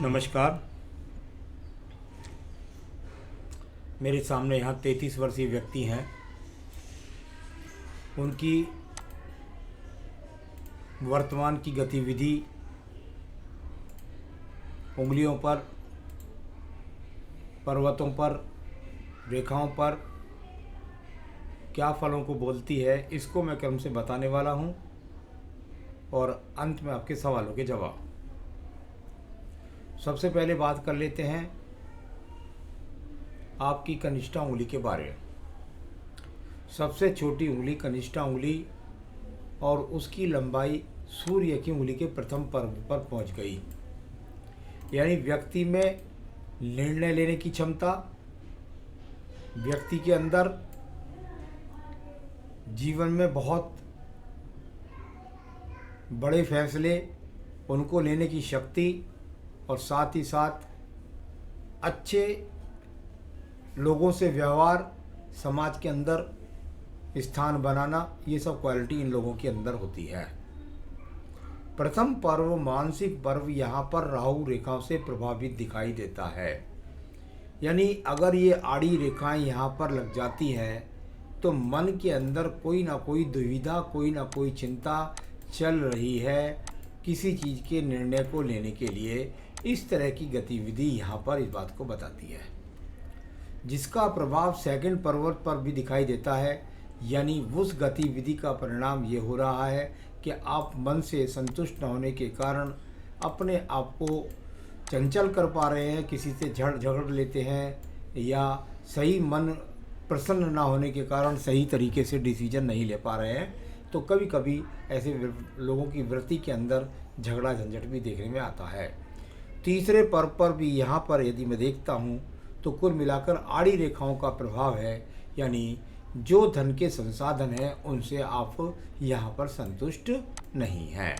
नमस्कार। मेरे सामने यहाँ 33 वर्षीय व्यक्ति हैं। उनकी वर्तमान की गतिविधि उंगलियों पर, पर्वतों पर, रेखाओं पर क्या फलों को बोलती है, इसको मैं क्रम से बताने वाला हूँ और अंत में आपके सवालों के जवाब। सबसे पहले बात कर लेते हैं आपकी कनिष्ठा उंगली के बारे में। सबसे छोटी उंगली कनिष्ठा उंगली और उसकी लंबाई सूर्य की उंगली के प्रथम पर्व पर पहुंच गई। यानी व्यक्ति में निर्णय लेने की क्षमता, व्यक्ति के अंदर जीवन में बहुत बड़े फैसले उनको लेने की शक्ति और साथ ही साथ अच्छे लोगों से व्यवहार, समाज के अंदर स्थान बनाना, ये सब क्वालिटी इन लोगों के अंदर होती है। प्रथम पर्व मानसिक पर्व यहाँ पर राहु रेखाओं से प्रभावित दिखाई देता है। यानी अगर ये आड़ी रेखाएं यहाँ पर लग जाती हैं तो मन के अंदर कोई ना कोई दुविधा, कोई ना कोई चिंता चल रही है किसी चीज़ के निर्णय को लेने के लिए। इस तरह की गतिविधि यहाँ पर इस बात को बताती है, जिसका प्रभाव सेकंड पर्वत पर भी दिखाई देता है। यानी उस गतिविधि का परिणाम ये हो रहा है कि आप मन से संतुष्ट न होने के कारण अपने आप को चंचल कर पा रहे हैं, किसी से झगड़ लेते हैं, या सही मन प्रसन्न ना होने के कारण सही तरीके से डिसीजन नहीं ले पा रहे हैं। तो कभी कभी ऐसे लोगों की वृत्ति के अंदर झगड़ा झंझट भी देखने में आता है। तीसरे पर्व पर भी यहाँ पर यदि मैं देखता हूँ तो कुल मिलाकर आड़ी रेखाओं का प्रभाव है। यानी जो धन के संसाधन हैं उनसे आप यहाँ पर संतुष्ट नहीं हैं।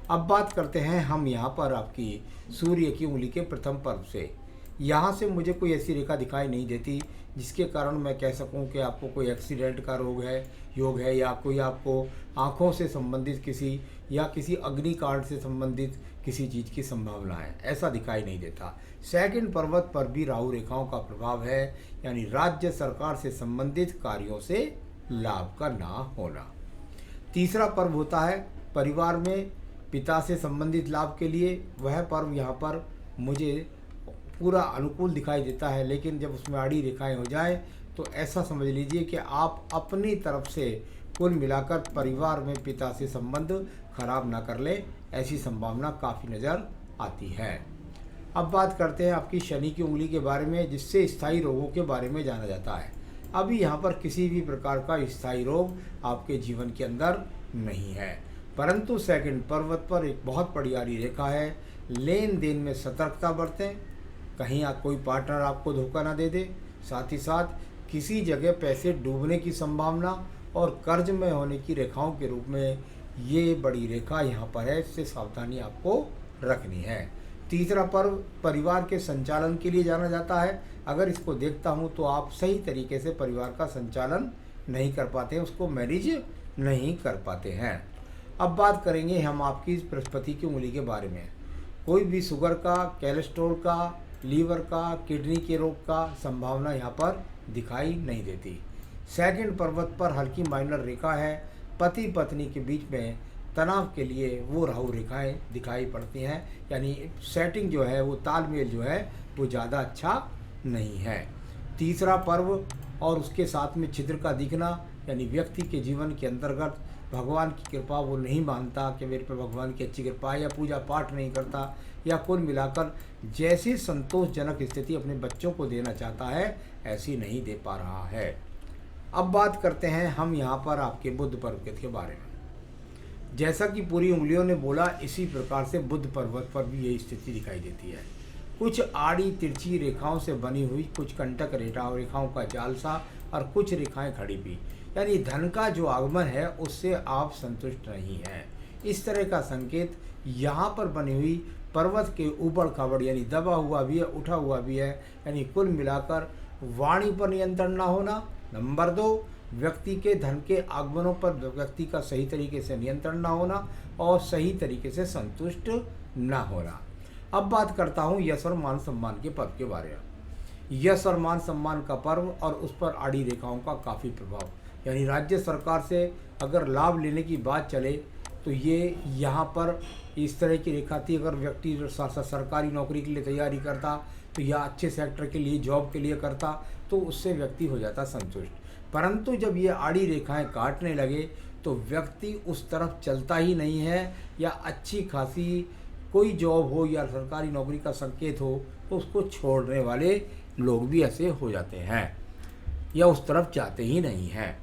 अब बात करते हैं हम यहाँ पर आपकी सूर्य की उंगली के प्रथम पर्व से। यहाँ से मुझे कोई ऐसी रेखा दिखाई नहीं देती जिसके कारण मैं कह सकूं कि आपको कोई एक्सीडेंट का योग है, या कोई आपको आँखों से संबंधित किसी या किसी अग्निकांड से संबंधित किसी चीज़ की संभावना है, ऐसा दिखाई नहीं देता। सेकंड पर्वत पर भी राहु रेखाओं का प्रभाव है। यानी राज्य सरकार से संबंधित कार्यों से लाभ का ना होना। तीसरा पर्व होता है परिवार में पिता से संबंधित लाभ के लिए। वह पर्व यहाँ पर मुझे पूरा अनुकूल दिखाई देता है, लेकिन जब उसमें आड़ी रेखाएं हो जाए तो ऐसा समझ लीजिए कि आप अपनी तरफ से कुल मिलाकर परिवार में पिता से संबंध खराब ना कर ले, ऐसी संभावना काफ़ी नज़र आती है। अब बात करते हैं आपकी शनि की उंगली के बारे में, जिससे स्थायी रोगों के बारे में जाना जाता है। अभी यहाँ पर किसी भी प्रकार का स्थायी रोग आपके जीवन के अंदर नहीं है, परंतु सेकंड पर्वत पर एक बहुत बड़ी आड़ी रेखा है। लेन देन में सतर्कता बरतें, कहीं कोई पार्टनर आपको धोखा ना दे दे। साथ ही साथ किसी जगह पैसे डूबने की संभावना और कर्ज में होने की रेखाओं के रूप में ये बड़ी रेखा यहाँ पर है, इससे सावधानी आपको रखनी है। तीसरा पर्व परिवार के संचालन के लिए जाना जाता है। अगर इसको देखता हूँ तो आप सही तरीके से परिवार का संचालन नहीं कर पाते हैं, उसको मैनेज नहीं कर पाते हैं। अब बात करेंगे हम आपकी बृहस्पति की उंगली के बारे में। कोई भी शुगर का, कोलेस्ट्रॉल का, लीवर का, किडनी के रोग का संभावना यहाँ पर दिखाई नहीं देती। सेकंड पर्वत पर हल्की माइनर रेखा है। पति पत्नी के बीच में तनाव के लिए वो राहु रेखाएं दिखाई पड़ती हैं। यानी सेटिंग जो है, वो तालमेल जो है वो ज़्यादा अच्छा नहीं है। तीसरा पर्व और उसके साथ में छिद्र का दिखना, यानी व्यक्ति के जीवन के अंतर्गत भगवान की कृपा वो नहीं मानता कि मेरे पे भगवान की अच्छी कृपा है, या पूजा पाठ नहीं करता, या कुल मिलाकर जैसी संतोषजनक स्थिति अपने बच्चों को देना चाहता है ऐसी नहीं दे पा रहा है। अब बात करते हैं हम यहाँ पर आपके बुध पर्वत के बारे में। जैसा कि पूरी उंगलियों ने बोला, इसी प्रकार से बुध पर्वत पर भी यही स्थिति दिखाई देती है। कुछ आड़ी तिरछी रेखाओं से बनी हुई, कुछ कंटक रेखाओं का जाल सा, और कुछ रेखाएं खड़ी भी। यानी धन का जो आगमन है उससे आप संतुष्ट नहीं हैं। इस तरह का संकेत यहाँ पर बनी हुई पर्वत के ऊबड़ खाबड़, यानी दबा हुआ भी है, उठा हुआ भी है। यानी कुल मिलाकर वाणी पर नियंत्रण ना होना। नंबर 2, व्यक्ति के धन के आगमनों पर व्यक्ति का सही तरीके से नियंत्रण ना होना और सही तरीके से संतुष्ट ना होना। अब बात करता हूँ यश और मान सम्मान के पर्व के बारे में। यश और मान सम्मान का पर्व और उस पर आड़ी रेखाओं का काफ़ी प्रभाव, यानी राज्य सरकार से अगर लाभ लेने की बात चले तो ये यहाँ पर इस तरह की रेखा थी। अगर व्यक्ति सरकारी नौकरी के लिए तैयारी करता तो या अच्छे सेक्टर के लिए जॉब के लिए करता तो उससे व्यक्ति हो जाता संतुष्ट। परंतु जब ये आड़ी रेखाएं काटने लगे तो व्यक्ति उस तरफ चलता ही नहीं है, या अच्छी खासी कोई जॉब हो या सरकारी नौकरी का संकेत हो तो उसको छोड़ने वाले लोग भी ऐसे हो जाते हैं या उस तरफ जाते ही नहीं हैं।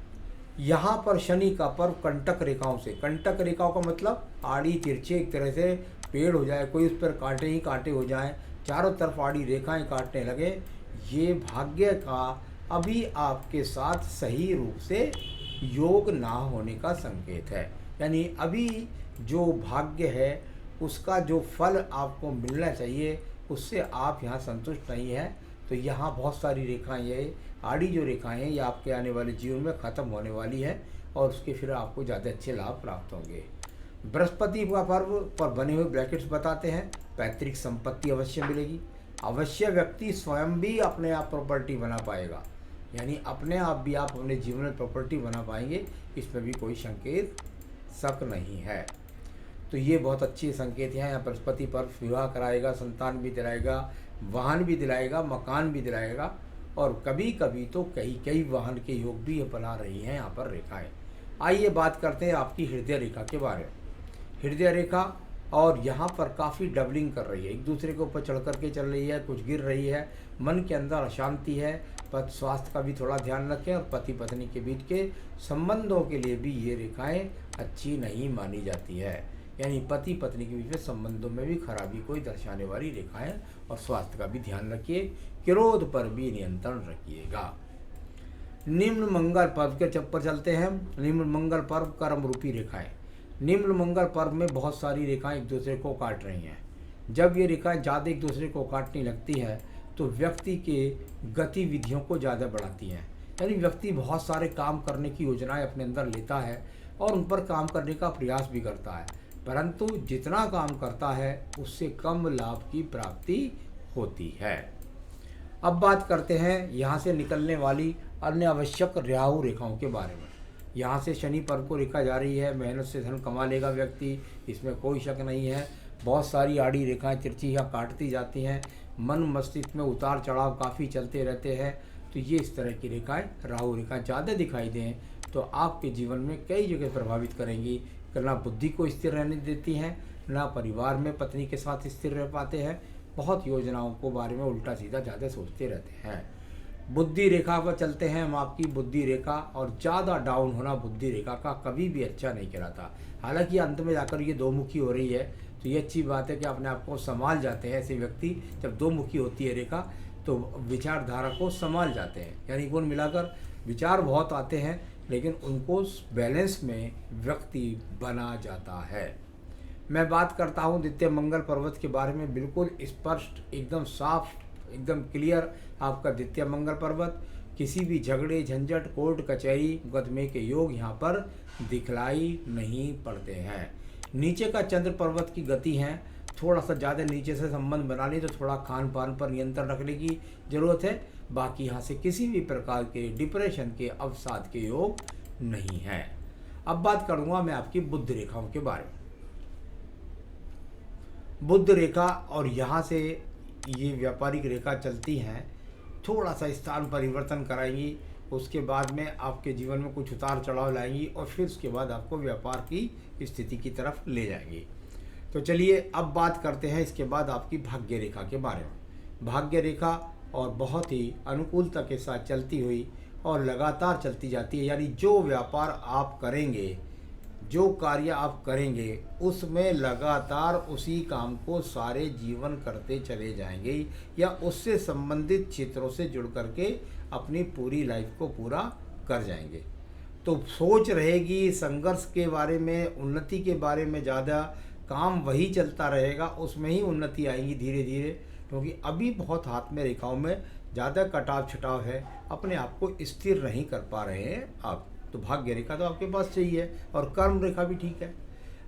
यहाँ पर शनि का पर्व कंटक रेखाओं से, कंटक रेखाओं का मतलब आड़ी तिरछे एक तरह से पेड़ हो जाए, कोई उस पर कांटे ही कांटे हो जाएं, चारों तरफ आड़ी रेखाएं काटने लगे, ये भाग्य का अभी आपके साथ सही रूप से योग ना होने का संकेत है। यानी अभी जो भाग्य है उसका जो फल आपको मिलना चाहिए उससे आप यहाँ संतुष्ट नहीं हैं। तो यहाँ बहुत सारी रेखाएं, ये आड़ी जो रेखाएं हैं ये आपके आने वाले जीवन में ख़त्म होने वाली है और उसके फिर आपको ज़्यादा अच्छे लाभ प्राप्त होंगे। बृहस्पति का पर्व पर बने हुए ब्रैकेट्स बताते हैं पैतृक संपत्ति अवश्य मिलेगी, अवश्य व्यक्ति स्वयं भी अपने आप प्रॉपर्टी बना पाएगा, यानी अपने आप भी आप अपने जीवन में प्रॉपर्टी बना पाएंगे, इसमें भी कोई संकेत शक नहीं है। तो ये बहुत अच्छे संकेत हैं। यहाँ बृहस्पति पर्व विवाह कराएगा, संतान भी दिलाएगा, वाहन भी दिलाएगा, मकान भी दिलाएगा, और कभी कभी तो कई वाहन के योग भी बना रही हैं यहाँ पर रेखाएं। आइए बात करते हैं आपकी हृदय रेखा के बारे में। हृदय रेखा और यहाँ पर काफ़ी डबलिंग कर रही है, एक दूसरे के ऊपर चढ़ करके चल रही है, कुछ गिर रही है, मन के अंदर अशांति है। पर स्वास्थ्य का भी थोड़ा ध्यान रखें और पति पत्नी के बीच के संबंधों के लिए भी ये रेखाएं अच्छी नहीं मानी जाती है, यानी पति पत्नी के बीच में संबंधों में भी खराबी कोई दर्शाने वाली रेखाएं। और स्वास्थ्य का भी ध्यान रखिए, क्रोध पर भी नियंत्रण रखिएगा। निम्न मंगल पर्व के चप्पर चलते हैं। निम्न मंगल पर्व कर्म रूपी रेखाएं, निम्न मंगल पर्व में बहुत सारी रेखाएं एक दूसरे को काट रही हैं। जब ये रेखाएं ज़्यादा एक दूसरे को काटने लगती है तो व्यक्ति के गतिविधियों को ज़्यादा बढ़ाती हैं, यानी व्यक्ति बहुत सारे काम करने की योजनाएं अपने अंदर लेता है और उन पर काम करने का प्रयास भी करता है, परंतु जितना काम करता है उससे कम लाभ की प्राप्ति होती है। अब बात करते हैं यहाँ से निकलने वाली अन्य आवश्यक राहु रेखाओं के बारे में। यहाँ से शनि पर्व को रेखा जा रही है, मेहनत से धन कमा लेगा व्यक्ति, इसमें कोई शक नहीं है। बहुत सारी आड़ी रेखाएं तिरछी या काटती जाती हैं, मन मस्तिष्क में उतार चढ़ाव काफ़ी चलते रहते हैं। तो ये इस तरह की रेखाएं, राहु रेखाएं ज़्यादा दिखाई दें तो आपके जीवन में कई जगह प्रभावित करेंगी। ना बुद्धि को स्थिर रहने देती हैं, ना परिवार में पत्नी के साथ स्थिर रह पाते हैं, बहुत योजनाओं को बारे में उल्टा सीधा ज़्यादा सोचते रहते हैं। बुद्धि रेखा पर चलते हैं हम। आपकी बुद्धि रेखा और ज़्यादा डाउन होना बुद्धि रेखा का कभी भी अच्छा नहीं कहलाता। हालांकि अंत में जाकर ये दो मुखी हो रही है तो ये अच्छी बात है कि अपने आप को संभाल जाते हैं। ऐसे व्यक्ति जब दो मुखी होती है रेखा तो विचारधारा को संभाल जाते हैं, यानी कुल मिलाकर विचार बहुत आते हैं लेकिन उनको बैलेंस में व्यक्ति बना जाता है। मैं बात करता हूँ द्वितीय मंगल पर्वत के बारे में, बिल्कुल स्पष्ट, एकदम साफ, एकदम क्लियर। आपका द्वितीय मंगल पर्वत, किसी भी झगड़े झंझट कोर्ट कचहरी मुकदमे के योग यहाँ पर दिखलाई नहीं पड़ते हैं। नीचे का चंद्र पर्वत की गति है, थोड़ा सा ज़्यादा नीचे से संबंध बना ले तो थोड़ा खान पान पर नियंत्रण रखने की ज़रूरत है। बाकी यहाँ से किसी भी प्रकार के डिप्रेशन के अवसाद के योग नहीं है। अब बात करूँगा मैं आपकी बुध रेखाओं के बारे में। बुध रेखा और यहाँ से ये व्यापारिक रेखा चलती हैं, थोड़ा सा स्थान परिवर्तन कराएंगी, उसके बाद में आपके जीवन में कुछ उतार चढ़ाव लाएंगी और फिर उसके बाद आपको व्यापार की स्थिति की तरफ ले जाएंगी। तो चलिए अब बात करते हैं इसके बाद आपकी भाग्य रेखा के बारे में। भाग्य रेखा और बहुत ही अनुकूलता के साथ चलती हुई और लगातार चलती जाती है, यानी जो व्यापार आप करेंगे, जो कार्य आप करेंगे उसमें लगातार उसी काम को सारे जीवन करते चले जाएंगे या उससे संबंधित क्षेत्रों से जुड़ करके अपनी पूरी लाइफ को पूरा कर जाएंगे। तो सोच रहेगी संघर्ष के बारे में, उन्नति के बारे में, ज़्यादा काम वही चलता रहेगा, उसमें ही उन्नति आएगी धीरे धीरे, क्योंकि अभी बहुत हाथ में रेखाओं में ज़्यादा कटाव छटाव है, अपने आप को स्थिर नहीं कर पा रहे हैं आप। तो भाग्य रेखा तो आपके पास चाहिए और कर्म रेखा भी ठीक है।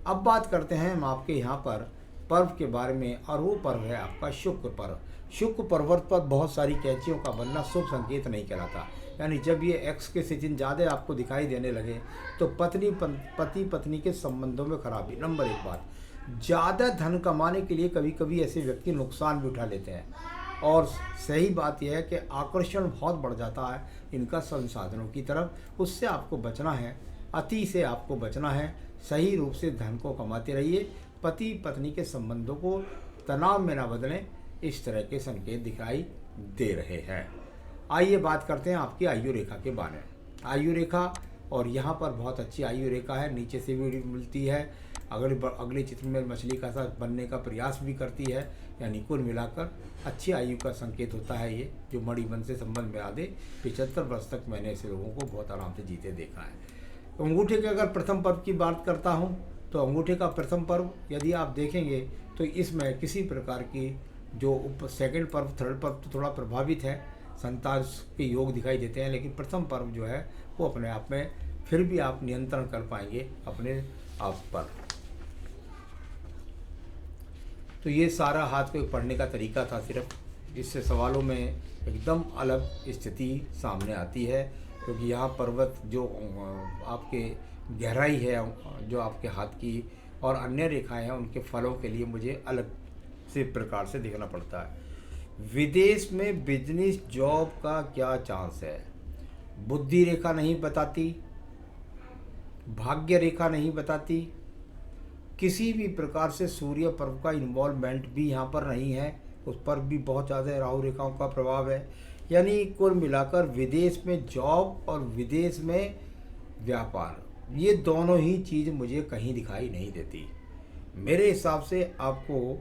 अब बात करते हैं हम आपके यहाँ पर पर्व के बारे में, और वो पर्व है आपका शुक्र पर्व। शुक्र पर्वत पर बहुत सारी कैंचियों का बनना शुभ संकेत नहीं कहलाता। यानी जब ये एक्स के सीजन ज़्यादा आपको दिखाई देने लगे तो पति पत्नी के संबंधों में खराबी। नंबर 1 बात, ज़्यादा धन कमाने के लिए कभी कभी ऐसे व्यक्ति नुकसान भी उठा लेते हैं। और सही बात यह है कि आकर्षण बहुत बढ़ जाता है इनका संसाधनों की तरफ, उससे आपको बचना है, अति से आपको बचना है। सही रूप से धन को कमाते रहिए, पति पत्नी के संबंधों को तनाव में ना बदलें, इस तरह के संकेत दिखाई दे रहे हैं। आइए बात करते हैं आपकी आयु रेखा के बारे में। आयु रेखा, और यहाँ पर बहुत अच्छी आयु रेखा है, नीचे से भी मिलती है, अगले चित्र में मछली का सा बनने का प्रयास भी करती है। यानी कुल मिलाकर अच्छी आयु का संकेत होता है ये, जो मणिबन से संबंध में आदे 75 वर्ष तक मैंने ऐसे लोगों को बहुत आराम से जीते देखा है। तो अंगूठे के अगर प्रथम पर्व की बात करता हूँ तो अंगूठे का प्रथम पर्व यदि आप देखेंगे तो इसमें किसी प्रकार की जो सेकंड पर्व, थर्ड पर्व तो थोड़ा प्रभावित है, संतान के योग दिखाई देते हैं, लेकिन प्रथम पर्व जो है वो अपने आप में फिर भी आप नियंत्रण कर पाएंगे अपने आप पर। तो ये सारा हाथ को पढ़ने का तरीका था सिर्फ, इससे सवालों में एकदम अलग स्थिति सामने आती है, क्योंकि यहाँ पर्वत जो आपके गहराई है जो आपके हाथ की और अन्य रेखाएं हैं उनके फलों के लिए मुझे अलग से प्रकार से देखना पड़ता है। विदेश में बिजनेस जॉब का क्या चांस है? बुद्धि रेखा नहीं बताती, भाग्य रेखा नहीं बताती, किसी भी प्रकार से सूर्य पर्व का इन्वॉल्वमेंट भी यहाँ पर नहीं है, उस पर भी बहुत ज़्यादा राहु रेखाओं का प्रभाव है। यानी कुल मिलाकर विदेश में जॉब और विदेश में व्यापार, ये दोनों ही चीज़ मुझे कहीं दिखाई नहीं देती। मेरे हिसाब से आपको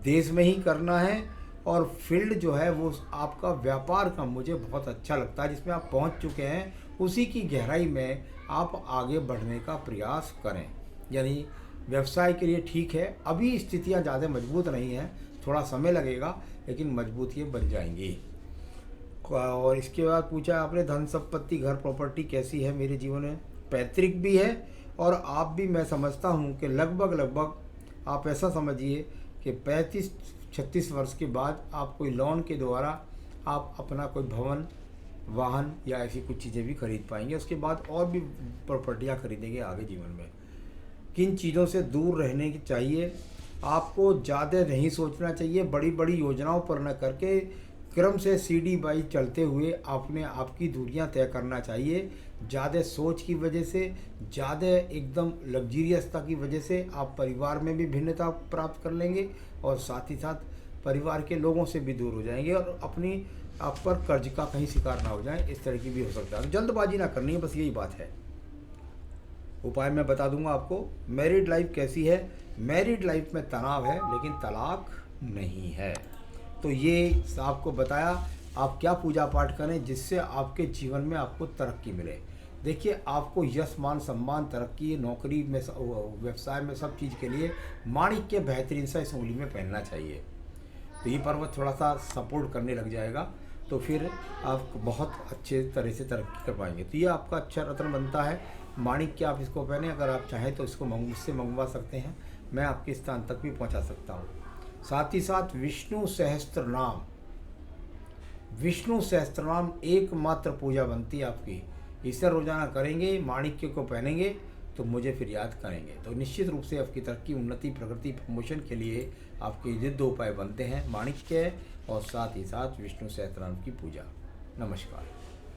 देश में ही करना है, और फील्ड जो है वो आपका व्यापार का मुझे बहुत अच्छा लगता है, जिसमें आप पहुंच चुके हैं, उसी की गहराई में आप आगे बढ़ने का प्रयास करें। यानी व्यवसाय के लिए ठीक है, अभी स्थितियां ज़्यादा मजबूत नहीं हैं, थोड़ा समय लगेगा, लेकिन मजबूत ये बन जाएंगी। और इसके बाद पूछा आपने धन संपत्ति घर प्रॉपर्टी कैसी है मेरे जीवन में? पैतृक भी है, और आप भी, मैं समझता हूँ कि लगभग आप ऐसा समझिए कि 35-36 वर्ष के बाद आप कोई लोन के द्वारा आप अपना कोई भवन, वाहन या ऐसी कुछ चीज़ें भी खरीद पाएंगे। उसके बाद और भी प्रॉपर्टियाँ खरीदेंगे आगे जीवन में। किन चीज़ों से दूर रहने की चाहिए? आपको ज़्यादा नहीं सोचना चाहिए, बड़ी बड़ी योजनाओं पर न करके क्रम से सीढ़ी बाई चलते हुए आपने आपकी दूरियां तय करना चाहिए। ज़्यादा सोच की वजह से, ज़्यादा एकदम लग्जरियसता की वजह से आप परिवार में भी भिन्नता प्राप्त कर लेंगे, और साथ ही साथ परिवार के लोगों से भी दूर हो जाएंगे, और अपनी आप पर कर्ज का कहीं शिकार ना हो जाए, इस तरह की भी हो सकता है। जल्दबाजी ना करनी है, बस यही बात है। उपाय मैं बता दूंगा आपको। मैरिड लाइफ कैसी है? मैरिड लाइफ में तनाव है, लेकिन तलाक नहीं है। तो ये आपको बताया, आप क्या पूजा पाठ करें जिससे आपके जीवन में आपको तरक्की मिले। देखिए, आपको यश मान सम्मान, तरक्की, नौकरी में, व्यवसाय में, सब चीज़ के लिए माणिक्य बेहतरीन सा इस उंगली में पहनना चाहिए। तो ये पर्वत थोड़ा सा सपोर्ट करने लग जाएगा, तो फिर आप बहुत अच्छे तरह से तरक्की कर पाएंगे। तो ये आपका अच्छा रत्न बनता है माणिक्य, आप इसको पहने। अगर आप चाहें तो इसको मुझसे मंगवा सकते हैं, मैं आपके स्थान तक भी पहुंचा सकता हूं। साथ ही साथ विष्णु सहस्त्रनाम एकमात्र पूजा बनती है आपकी। इसे रोजाना करेंगे, माणिक्य को पहनेंगे तो मुझे फिर याद करेंगे, तो निश्चित रूप से आपकी तरक्की, उन्नति, प्रगति, प्रमोशन के लिए आपके ये 2 उपाय बनते हैं, माणिक्य और साथ ही साथ विष्णु सहस्त्रनाम की पूजा। नमस्कार।